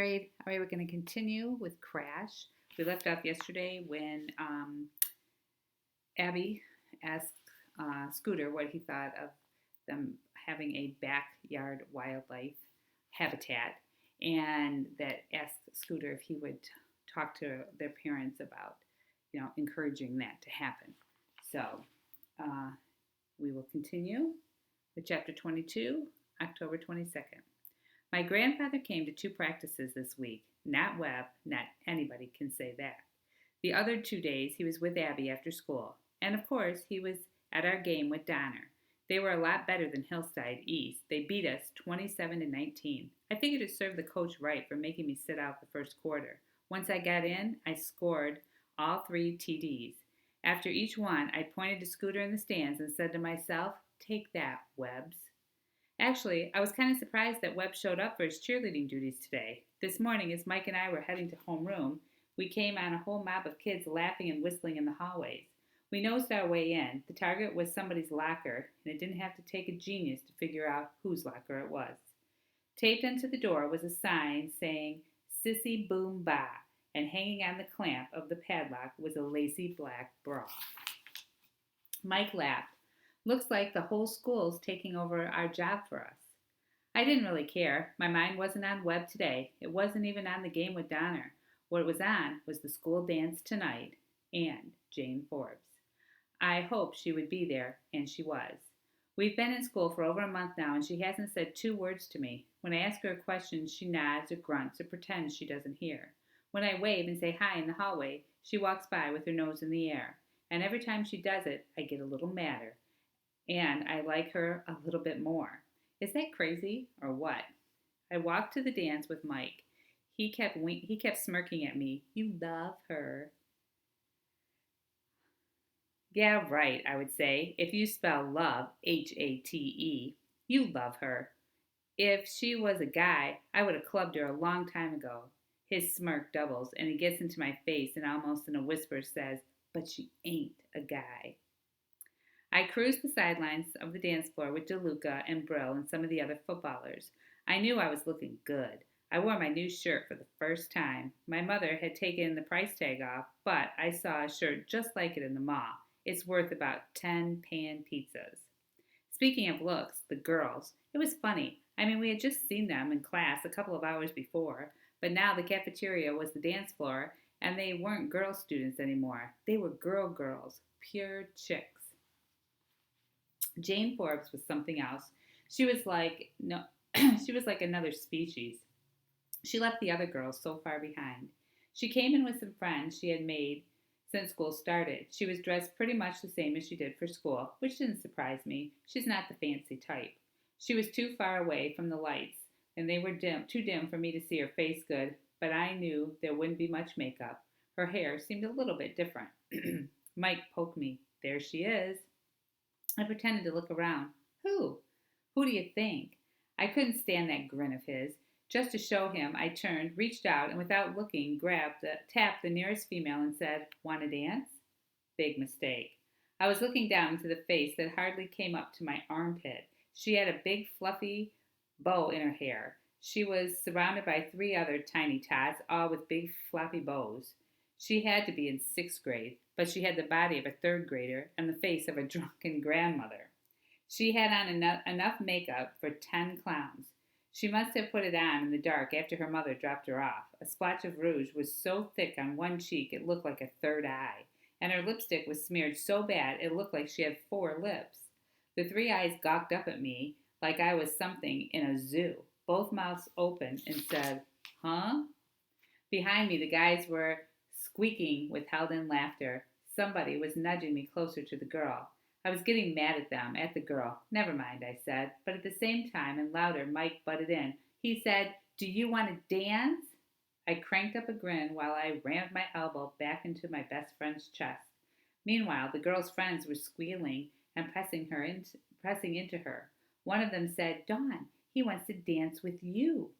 Grade. All right, we're going to continue with Crash. We left off yesterday when Abby asked Scooter what he thought of them having a backyard wildlife habitat, and that asked Scooter if he would talk to their parents about, encouraging that to happen. So uh, we will continue with chapter 22, October 22nd. My grandfather came to two practices this week. Not Webb, not anybody can say that. The other 2 days he was with Abby after school. And of course, he was at our game with Donner. They were a lot better than Hillside East. They beat us 27 to 19. I figured it served the coach right for making me sit out the first quarter. Once I got in, I scored all three TDs. After each one, I pointed to Scooter in the stands and said to myself, "Take that, Webbs." Actually, I was kind of surprised that Webb showed up for his cheerleading duties today. This morning, as Mike and I were heading to homeroom, we came on a whole mob of kids laughing and whistling in the hallways. We nosed our way in. The target was somebody's locker, and it didn't have to take a genius to figure out whose locker it was. Taped onto the door was a sign saying Sissy Boom Ba, and hanging on the clamp of the padlock was a lacy black bra. Mike laughed. "Looks like the whole school's taking over our job for us." I didn't really care. My mind wasn't on Webb today. It wasn't even on the game with Donner. What it was on was the school dance tonight and Jane Forbes. I hoped she would be there, and she was. We've been in school for over a month now, and she hasn't said two words to me. When I ask her a question, she nods or grunts or pretends she doesn't hear. When I wave and say hi in the hallway, she walks by with her nose in the air. And every time she does it, I get a little madder. And I like her a little bit more. Is that crazy or what? I walked to the dance with Mike. He kept smirking at me. "You love her." "Yeah, right," I would say. "If you spell love Hate, you love her. If she was a guy, I would have clubbed her a long time ago." His smirk doubles, and he gets into my face and almost in a whisper says, "But she ain't a guy." I cruised the sidelines of the dance floor with DeLuca and Brill and some of the other footballers. I knew I was looking good. I wore my new shirt for the first time. My mother had taken the price tag off, but I saw a shirt just like it in the mall. It's worth about 10 pan pizzas. Speaking of looks, the girls, it was funny. I mean, we had just seen them in class a couple of hours before, but now the cafeteria was the dance floor, and they weren't girl students anymore. They were girls, pure chicks. Jane Forbes was something else. She was like no she was like another species. She left the other girls so far behind. She came in with some friends she had made since school started. She was dressed pretty much the same as she did for school, which didn't surprise me. She's not the fancy type. She was too far away from the lights, and they were too dim for me to see her face good, but I knew there wouldn't be much makeup. Her hair seemed a little bit different. Mike poked me. "There she is." I pretended to look around. "Who? Who do you think?" I couldn't stand that grin of his. Just to show him, I turned, reached out, and without looking, tapped the nearest female and said, "Want to dance?" Big mistake. I was looking down into the face that hardly came up to my armpit. She had a big, fluffy bow in her hair. She was surrounded by three other tiny tots, all with big, floppy bows. She had to be in sixth grade, but she had the body of a third grader and the face of a drunken grandmother. She had on enough makeup for 10 clowns. She must have put it on in the dark after her mother dropped her off. A splotch of rouge was so thick on one cheek it looked like a third eye, and her lipstick was smeared so bad it looked like she had four lips. The three eyes gawked up at me like I was something in a zoo. Both mouths open and said, "Huh?" Behind me, the guys were squeaking with held in laughter. Somebody was nudging me closer to the girl. I was getting mad at them, at the girl. "Never mind," I said. But at the same time, and louder, Mike butted in. He said, "Do you want to dance?" I cranked up a grin while I rammed my elbow back into my best friend's chest. Meanwhile, the girl's friends were squealing and pressing into her. One of them said, "Dawn, he wants to dance with you."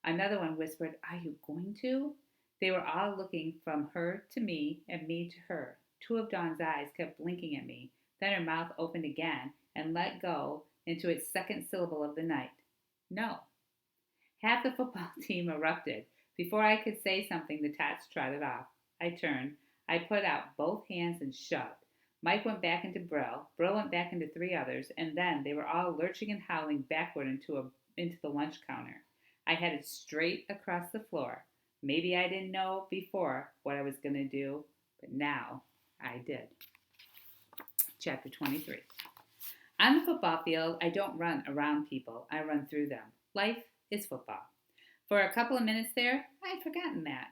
Another one whispered, "Are you going to?" They were all looking from her to me and me to her. Two of Dawn's eyes kept blinking at me. Then her mouth opened again and let go into its second syllable of the night. "No." Half the football team erupted. Before I could say something, the tots trotted off. I turned. I put out both hands and shoved. Mike went back into Brill. Brill went back into three others, and then they were all lurching and howling backward into the lunch counter. I headed straight across the floor. Maybe I didn't know before what I was going to do, but now I did. Chapter 23. On the football field, I don't run around people, I run through them. Life is football. For a couple of minutes there, I had forgotten that.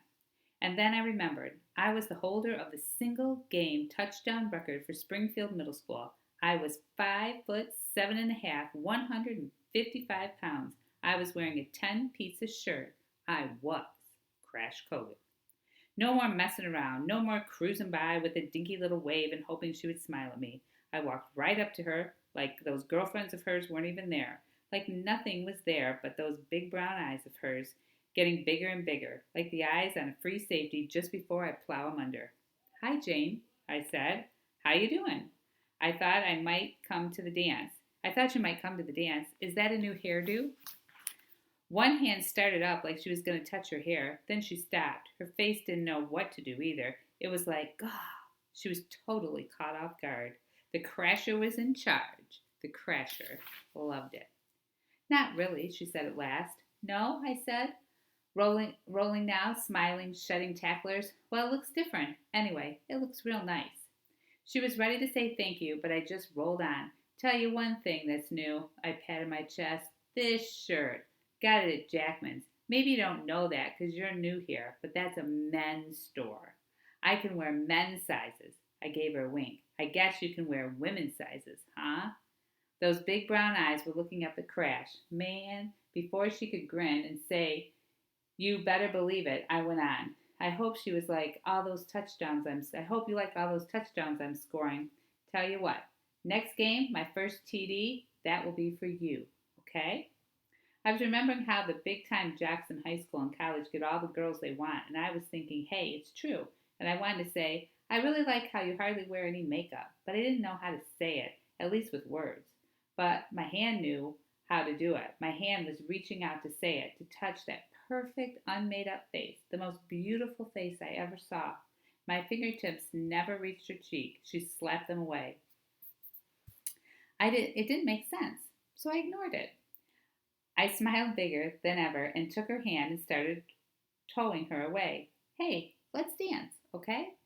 And then I remembered I was the holder of the single game touchdown record for Springfield Middle School. I was 5'7.5", 155 pounds. I was wearing a 10-piece shirt. I was Crash Kogan. No more messing around, no more cruising by with a dinky little wave and hoping she would smile at me. I walked right up to her like those girlfriends of hers weren't even there, like nothing was there but those big brown eyes of hers getting bigger and bigger, like the eyes on a free safety just before I plow him under. "Hi, Jane," I said. "How you doing?" I thought I might come to the dance. I thought you might come to the dance. Is that a new hairdo?" One hand started up like she was going to touch her hair. Then she stopped. Her face didn't know what to do either. It was like, "Gah!" She was totally caught off guard. The Crasher was in charge. The Crasher loved it. "Not really," she said at last. "No," I said. Rolling now, smiling, shedding tacklers. "Well, it looks different. Anyway, it looks real nice." She was ready to say thank you, but I just rolled on. "Tell you one thing that's new." I patted my chest. "This shirt. Got it at Jackman's. Maybe you don't know that because you're new here, but that's a men's store. I can wear men's sizes." I gave her a wink. "I guess you can wear women's sizes, huh?" Those big brown eyes were looking up at Crash. Man, before she could grin and say, "You better believe it," I went on. I hope you like all those touchdowns I'm scoring. Tell you what, next game, my first TD, that will be for you, okay?" I was remembering how the big time jocks in high school and college get all the girls they want, and I was thinking, hey, it's true. And I wanted to say, "I really like how you hardly wear any makeup," but I didn't know how to say it, at least with words. But my hand knew how to do it. My hand was reaching out to say it, to touch that perfect, unmade up face, the most beautiful face I ever saw. My fingertips never reached her cheek. She slapped them away. It didn't make sense, so I ignored it. I smiled bigger than ever and took her hand and started towing her away. "Hey, let's dance, okay?"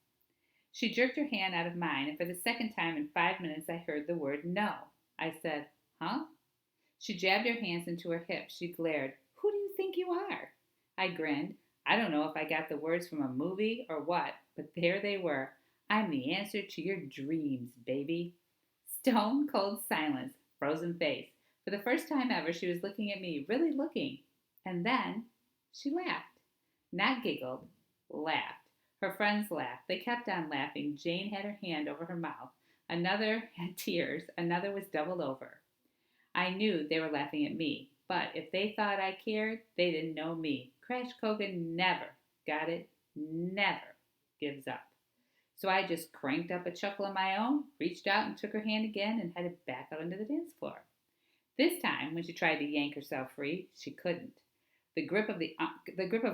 She jerked her hand out of mine, and for the second time in 5 minutes I heard the word no. I said, "Huh?" She jabbed her hands into her hips. She glared. "Who do you think you are?" I grinned. I don't know if I got the words from a movie or what, but there they were. "I'm the answer to your dreams, baby." Stone cold silence, frozen face. For the first time ever, she was looking at me, really looking. And then she laughed. Not giggled, laughed. Her friends laughed. They kept on laughing. Jane had her hand over her mouth. Another had tears. Another was doubled over. I knew they were laughing at me, but if they thought I cared, they didn't know me. Crash Kogan never, got it? Never gives up. So I just cranked up a chuckle of my own, reached out and took her hand again and headed back out onto the dance floor. This time, when she tried to yank herself free, she couldn't. The grip of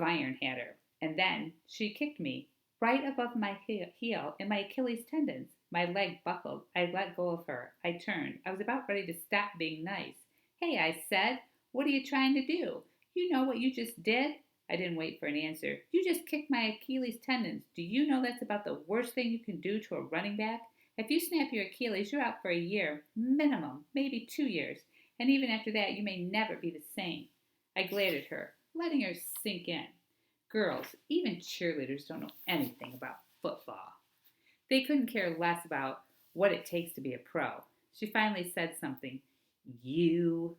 iron had her, and then she kicked me right above my heel and my Achilles tendons. My leg buckled. I let go of her. I turned. I was about ready to stop being nice. "Hey," I said, "what are you trying to do? You know what you just did?" I didn't wait for an answer. "You just kicked my Achilles tendons. Do you know that's about the worst thing you can do to a running back? If you snap your Achilles, you're out for a year, minimum, maybe 2 years. And even after that, you may never be the same." I glared at her, letting her sink in. Girls, even cheerleaders, don't know anything about football. They couldn't care less about what it takes to be a pro. She finally said something. "You."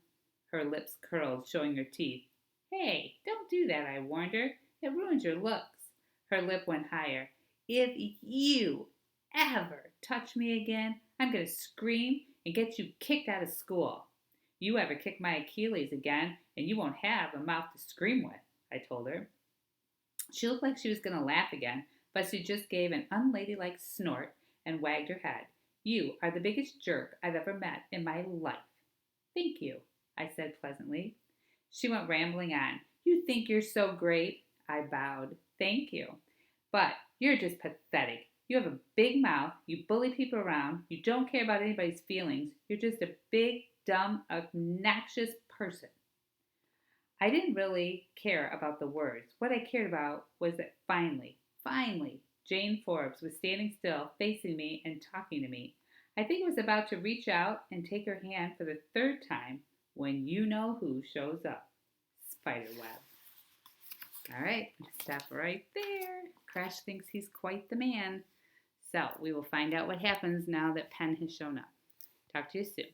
Her lips curled, showing her teeth. "Hey, don't do that," I warned her. "It ruins your looks." Her lip went higher. "If you ever touch me again, I'm going to scream and get you kicked out of school." "You ever kick my Achilles again, and you won't have a mouth to scream with," I told her. She looked like she was going to laugh again, but she just gave an unladylike snort and wagged her head. "You are the biggest jerk I've ever met in my life." "Thank you," I said pleasantly. She went rambling on. You think you're so great? I bowed. Thank you. But you're just pathetic. You have a big mouth, you bully people around, you don't care about anybody's feelings. You're just a big, dumb, obnoxious person. I didn't really care about the words. What I cared about was that finally, Jane Forbes was standing still, facing me and talking to me. I think I was about to reach out and take her hand for the third time when you know who shows up. Spiderweb. All right, stop right there. Crash thinks he's quite the man. So we will find out what happens now that Penn has shown up. Talk to you soon.